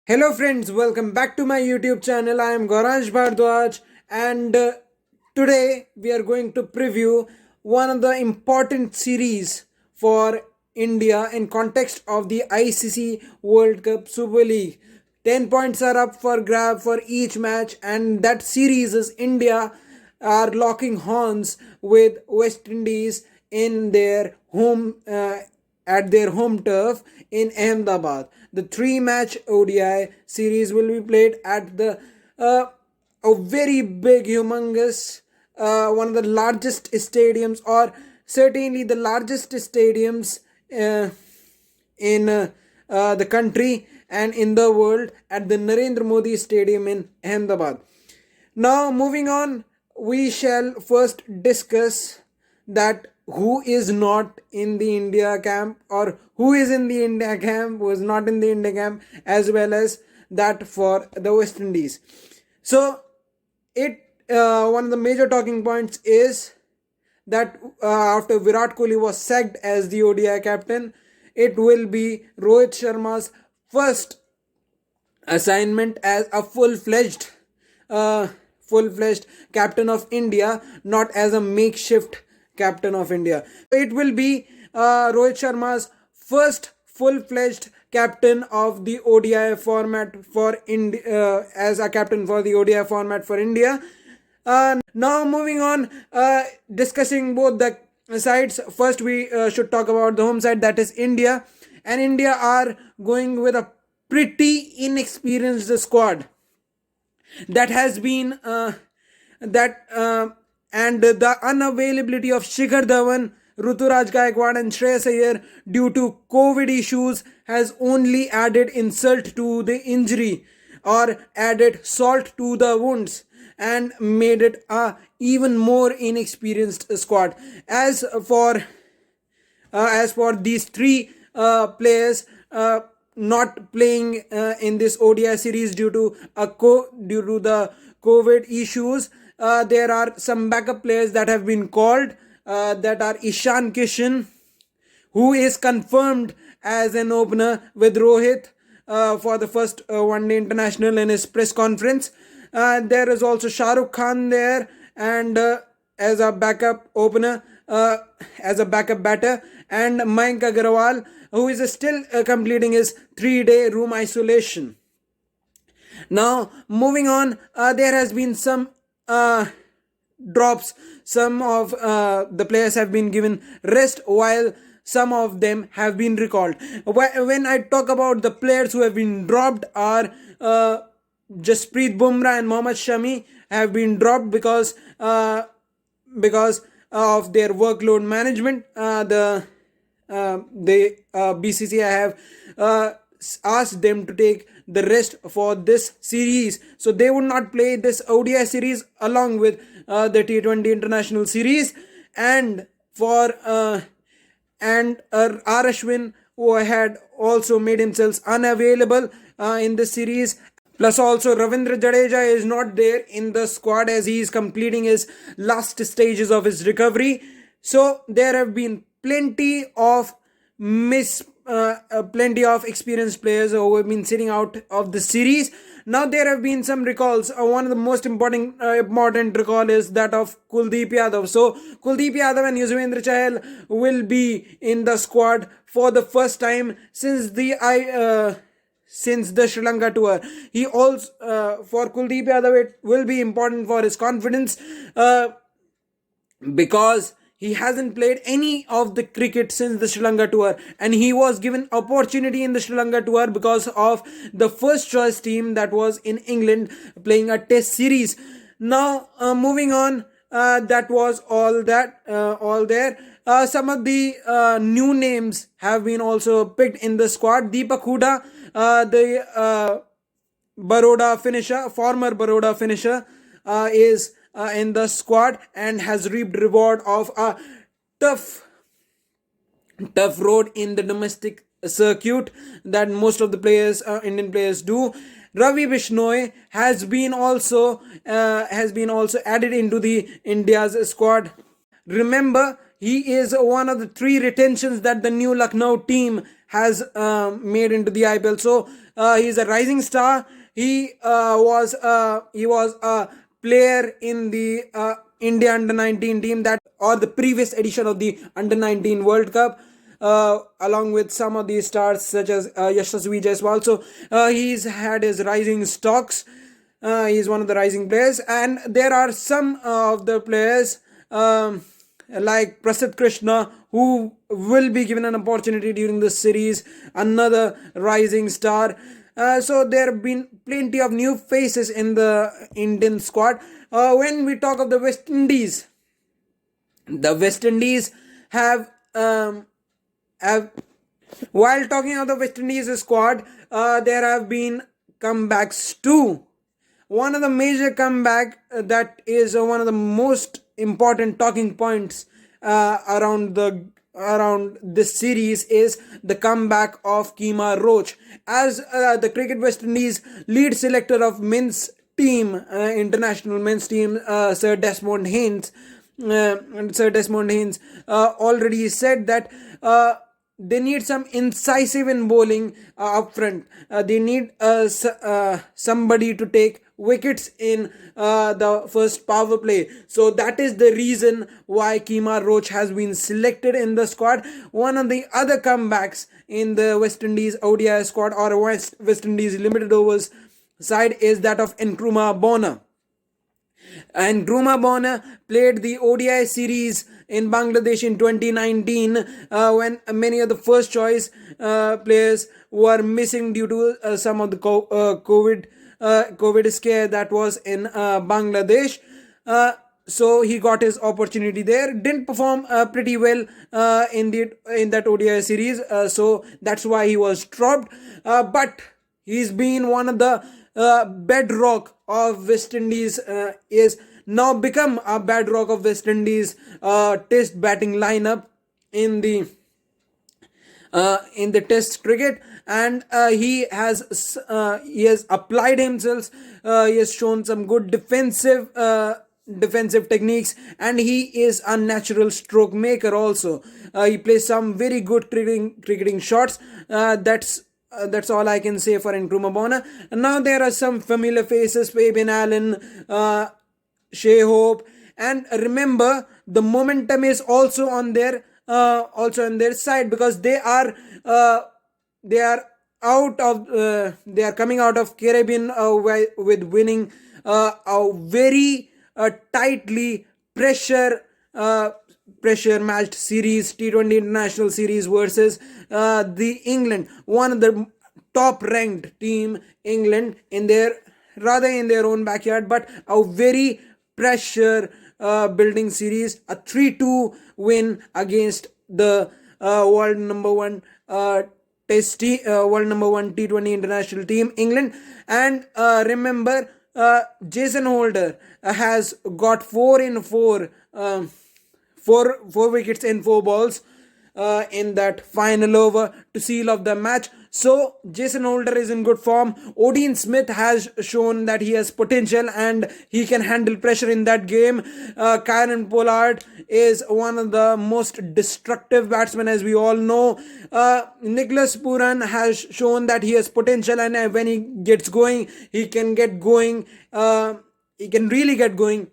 Hello friends, welcome back to my YouTube channel. I am Gauransh Bhardwaj and today we are going to preview one of the important series for India in context of the ICC World Cup Super League. 10 points are up for grab for each match, and that series is India are locking horns with West Indies in their home at their home turf in Ahmedabad. The three-match ODI series will be played at the a very big, humongous, one of the largest stadiums, or certainly the largest stadiums in the country and in the world, at the Narendra Modi Stadium in Ahmedabad. Now, moving on, we shall first discuss that who is not in the India camp, or who is in the India camp, who is not in the India camp, as well as that for the West Indies. So, one of the major talking points is that after Virat Kohli was sacked as the ODI captain, it will be Rohit Sharma's first assignment as a full-fledged captain of India, not as a makeshift captain of India. It will be Rohit Sharma's first full-fledged captain of the ODI format for India, as a captain for the ODI format for India. Now moving on, discussing both the sides. First, we should talk about the home side, that is India. And India are going with a pretty inexperienced squad that has been and the unavailability of Shikhar Dhawan, Ruturaj Gaikwad and Shreyas Iyer due to COVID issues has only added insult to the injury, or added salt to the wounds, and made it a even more inexperienced squad. As for these three players not playing in this ODI series due to the COVID issues, there are some backup players that have been called, that are Ishan Kishan, who is confirmed as an opener with Rohit for the first one-day international in his press conference. There is also Shah Rukh Khan there, and as a backup opener, as a backup batter, and Mayank Agarwal, who is still completing his 3-day room isolation. Now, moving on, there has been some drops. Some of the players have been given rest, while some of them have been recalled. When I talk about the players who have been dropped, are Jasprit Bumrah and Mohammad Shami have been dropped because of their workload management. The BCCI have asked them to take the rest for this series, so they would not play this ODI series along with the T20 international series. And for R Ashwin, who had also made himself unavailable in this series. Plus also Ravindra Jadeja is not there in the squad as he is completing his last stages of his recovery. So there have been plenty of experienced players who have been sitting out of the series. Now there have been some recalls. One of the most important recall is that of Kuldeep Yadav. So Kuldeep Yadav and Yuzvendra Chahal will be in the squad for the first time since the Sri Lanka tour. He also, for Kuldeep Yadav, it will be important for his confidence because he hasn't played any of the cricket since the Sri Lanka tour, and he was given opportunity in the Sri Lanka tour because of the first choice team that was in England playing a test series. Now, moving on, that was all there. Some of the new names have been also picked in the squad. Deepak Hooda, the former Baroda finisher, is in the squad and has reaped reward of a tough road in the domestic circuit that most of the players, Indian players, do. Ravi Bishnoi has been also added into the India's squad. Remember, he is one of the three retentions that the new Lucknow team has made into the IPL. So he's a rising star. He was a player in the India under 19 team, that or the previous edition of the under 19 World Cup, along with some of these stars such as Yashasvi Jaiswal. So he's had his rising stocks. He's one of the rising players, and there are some of the players like Prasidh Krishna, who will be given an opportunity during this series, another rising star. So there have been plenty of new faces in the Indian squad. When we talk of the West Indies, have have while talking of the West Indies squad, there have been comebacks too. One of the major comeback that is one of the most important talking points around this series is the comeback of Kemar Roach as the Cricket West Indies lead selector of men's team, international men's team, Sir Desmond Haynes. Sir Desmond Haynes already said that they need some incisive in bowling up front. They need somebody to take wickets in the first power play. So that is the reason why Kemar Roach has been selected in the squad. One of the other comebacks in the West Indies ODI squad, or West Indies limited overs side, is that of Nkrumah Bonner. And Nkrumah Bonner played the ODI series in Bangladesh in 2019 when many of the first choice players were missing due to some of the COVID scare that was in Bangladesh. So he got his opportunity there. Didn't perform pretty well in that ODI series, so that's why he was dropped. But he's been one of the bedrock of West Indies, is now become a bedrock of West Indies test batting lineup in the test cricket, and he has applied himself. He has shown some good defensive techniques, and he is a natural stroke maker also. He plays some very good cricketing shots. That's all I can say for Nkrumah Bonner. And now there are some familiar faces: Fabian Allen, Shea Hope, and remember the momentum is also on their side, because they are coming out of Caribbean with winning a very tightly pressure matched series, T20 international series, versus the England, one of the top ranked team, England, in their own backyard, but a very pressure building series, a 3-2 win against the world number one T20 international team, England. And remember, Jason Holder has got 4 wickets in 4 balls in that final over to seal off the match. So Jason Holder is in good form. Odean Smith has shown that he has potential and he can handle pressure in that game. Kieran Pollard is one of the most destructive batsmen, as we all know. Nicholas Pooran has shown that he has potential, and when he gets going, he can get going. He can really get going.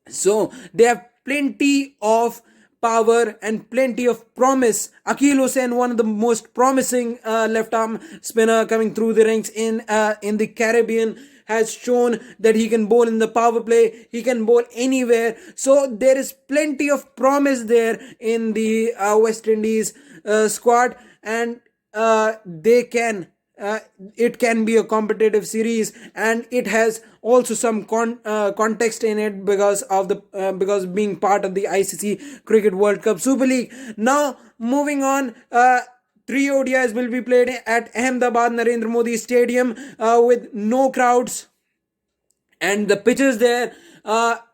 So they have plenty of power and plenty of promise. Akeal Hussain, one of the most promising left arm spinner coming through the ranks in the Caribbean, has shown that he can bowl in the power play. He can bowl anywhere. So there is plenty of promise there in the West Indies squad, and it can be a competitive series, and it has also some context in it because being part of the ICC Cricket World Cup Super League. Now moving on, 3 ODIs will be played at Ahmedabad Narendra Modi Stadium with no crowds, and the pitches there are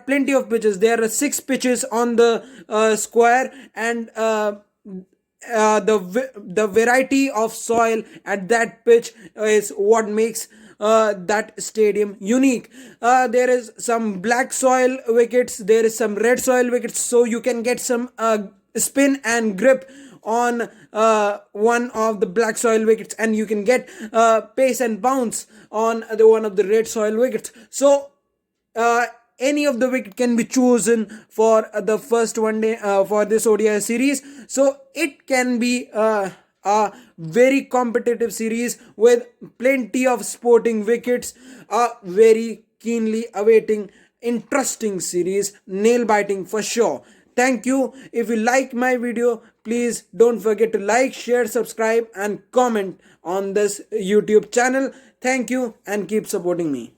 plenty of pitches. There are 6 pitches on the square, and the variety of soil at that pitch is what makes that stadium unique. There is some black soil wickets, there is some red soil wickets, so you can get some spin and grip on one of the black soil wickets, and you can get pace and bounce on the one of the red soil wickets. So any of the wicket can be chosen for the first one day for this ODI series. So it can be a very competitive series with plenty of sporting wickets, a very keenly awaiting interesting series, nail biting for sure. Thank you. If you like my video, please don't forget to like, share, subscribe and comment on this YouTube channel. Thank you and keep supporting me.